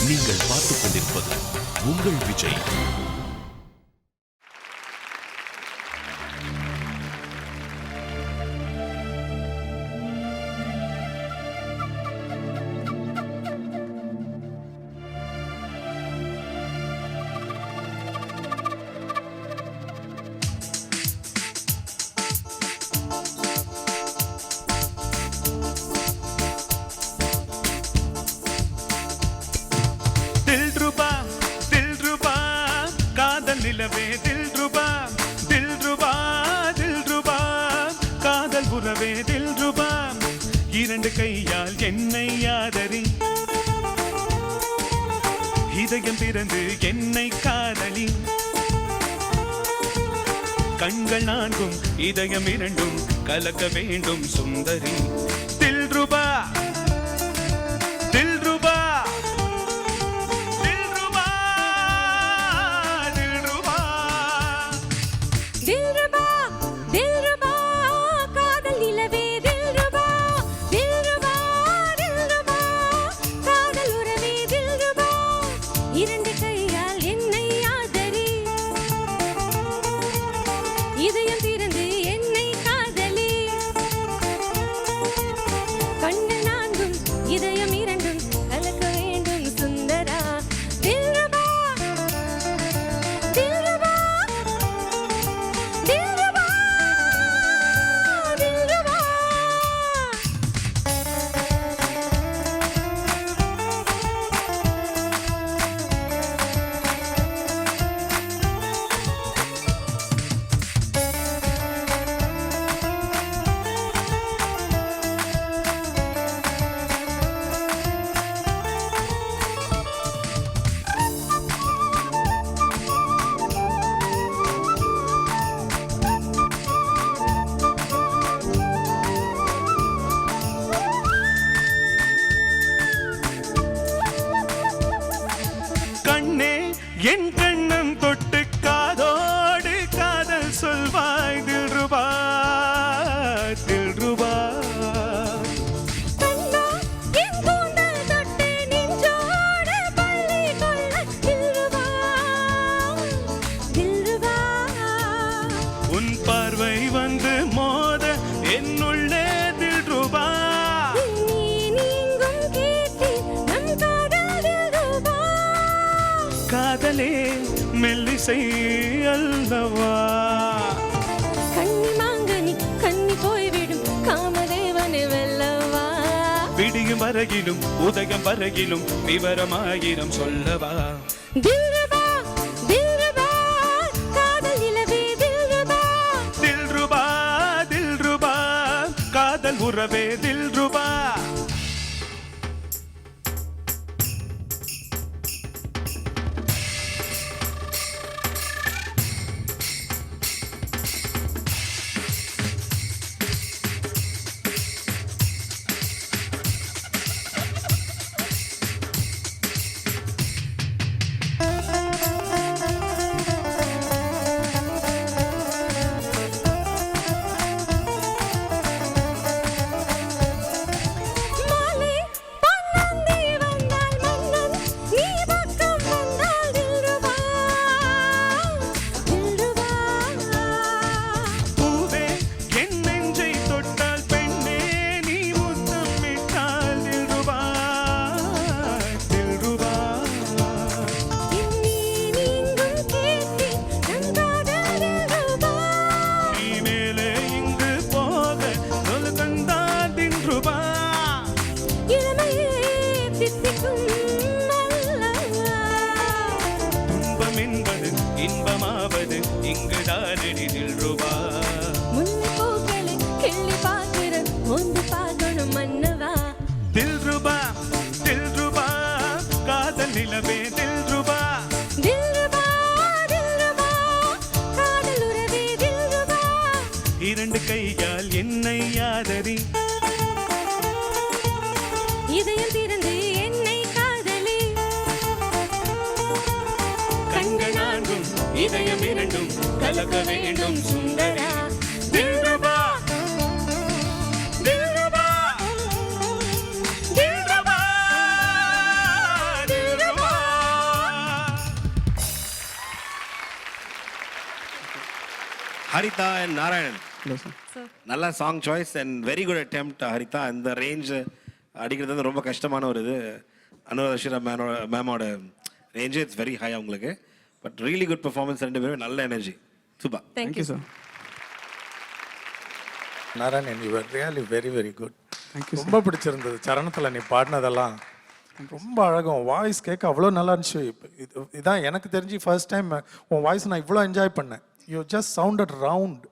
நீங்கள் பார்த்துக் கொண்டிருப்பது உங்கள் விஜய். நிலவே தில்ருபா தில்ருபா தில்ருபா காதல் உறவே தில்ருபா இரண்டு கையால் என்னை ஆதரி இதயம் திறந்து என்னை காதலி கண்கள் நான்கும் இதயம் இரண்டும் கலக்க வேண்டும் சுந்தரி தில்ருபா தில்ருபா என் கண்ணம் தொட்டு காதோடு காதல் சொல்வாய் தில்ருபா தில்ருபா உன் பார்வை வந்து மோத என்னுள்ளே தில்ருபா காதலே மெல்லிசை அல்லவா கண்ணி மாங்கனி கண்ணி போய்விடும் காமதேவனை வெல்லவா விடியும் வரையிலும் உதயம் வரையிலும் விவரமாயிரம் சொல்லவா தில்ருபா தில்ருபா காதல் நிலவே தில்ருபா தில்ருபா தில்ருபா காதல் உறவே தில்ருபா துன்பம் என்பது இன்பமாவது இங்குதானடி தில்ருபா முல்லை பூக்களை கிள்ளி பார்க்கிற முந்து பார்க்கணும் மன்னவா தில்ருபா தில்ருபா காதல் நிலவே தில்ருபா தில்ருபா தில்ருபா காதல் உறவே தில்ருபா இரண்டு கையால் என்னை ஆதரி இதயம் திறந்து என்னை காதலி கண்கள் நான்கும் இதயம் இரண்டும் கலக்க வேண்டும் சுந்தரா தில்ருபா தில்ருபா தில்ருபா தில்ருபா Haritha and Narayanan. Hello sir. Sir நல்ல song choice and very good attempt Haritha. அந்த ரேஞ்ச் அடிக்கிறது வந்து ரொம்ப கஷ்டமான ஒரு இது. அனுராதா மேமோட ரேஞ்சு இட்ஸ் வெரி ஹை அவங்களுக்கு. பட் ரியலி குட் பெர்ஃபார்மன்ஸ், ரெண்டு பேரும் நல்ல energy. Super. Thank you sir. Narayanan, you are really very very good. Thank you. ரொம்ப பிடிச்சிருந்தது சரணத்தில் நீ பாடினதெல்லாம். ரொம்ப அழகும், வாய்ஸ் கேட்க அவ்வளோ நல்லா இருந்துச்சு. இதான் எனக்கு தெரிஞ்சு ஃபர்ஸ்ட் டைம் உன் வாய்ஸ் நான் இவ்வளோ என்ஜாய் பண்ணேன். You just sounded round.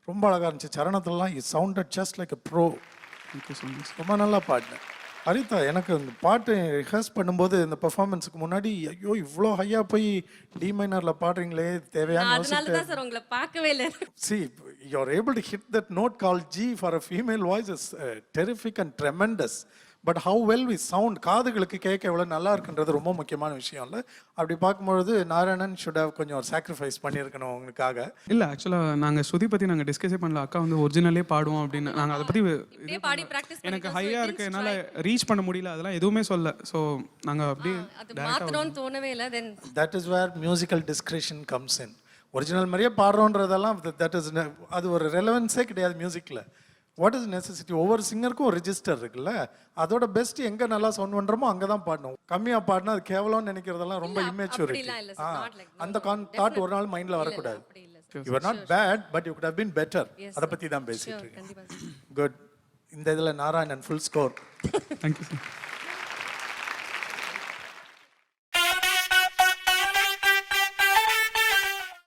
ரொம்ப அழகாக இருந்துச்சு சரணத்துலலாம். You sounded just like a bro. Thank you so much. ரொம்ப நல்லா பாடினேன். ஹரிதா, எனக்கு இந்த பாட்டு ரிஹர்ஸ் பண்ணும்போது இந்த பெர்ஃபார்மன்ஸுக்கு முன்னாடி ஐயோ இவ்வளோ ஹையாக போய் டி மைனரில் பாடுறீங்களே, தேவையான அதனால தான் சார் உங்களை பார்க்கவே இல்லை. See, you're able to hit that note called G for a female voice is terrific and tremendous. But how well we sound, காதுகளுக்கு கேட்க எவ்வளோ நல்லா இருக்குன்றது ரொம்ப முக்கியமான விஷயம் இல்லை. அப்படி பார்க்கும்பொழுது நாராயணன் should have கொஞ்சம் ஒரு சாக்ரிஃபைஸ் பண்ணியிருக்கணும் உங்களுக்காக. இல்லை, ஆக்சுவலாக நாங்கள் ஸ்ருதி பற்றி நாங்கள் டிஸ்கஸே பண்ணல. அக்கா வந்து ஒரிஜினலே பாடுவோம் அப்படின்னு நாங்கள் அதை பற்றி இப்படியே பாடி ப்ராக்டிஸ் எனக்கு ஹையாக இருக்குது, என்னால் ரீச் பண்ண முடியல, அதெல்லாம் எதுவுமே சொல்ல. ஸோ நாங்கள் அப்படியே அது மாத்தணும்னு தோணவே இல்லை. தென் That is where musical discretion comes in. Original மாதிரியே பாடுறோன்றதெல்லாம் that is அது ஒரு ரெலவன்ஸே கிடையாது மியூசிக்கில். What is necessity? ஒவ்வொரு சிங்கருக்கும் ஒரு ரிஜிஸ்டர் இருக்குல்ல, அதோட பெஸ்ட் எங்கே நல்லா சவுண்ட் பண்ணுறோமோ அங்கே தான் பாடணும். கம்மியாக பாடினா அது கேவலம்னு நினைக்கிறதெல்லாம் ரொம்ப இம்மெச்சூரிட்டி. அந்த தாட் ஒரு நாள் மைண்டில் வரக்கூடாது. You are not bad, but you could have been better. அதை பற்றி தான் பேசிட்டு இருக்கேன். குட். இந்த இதில் Narayanan full score. Thank you sir.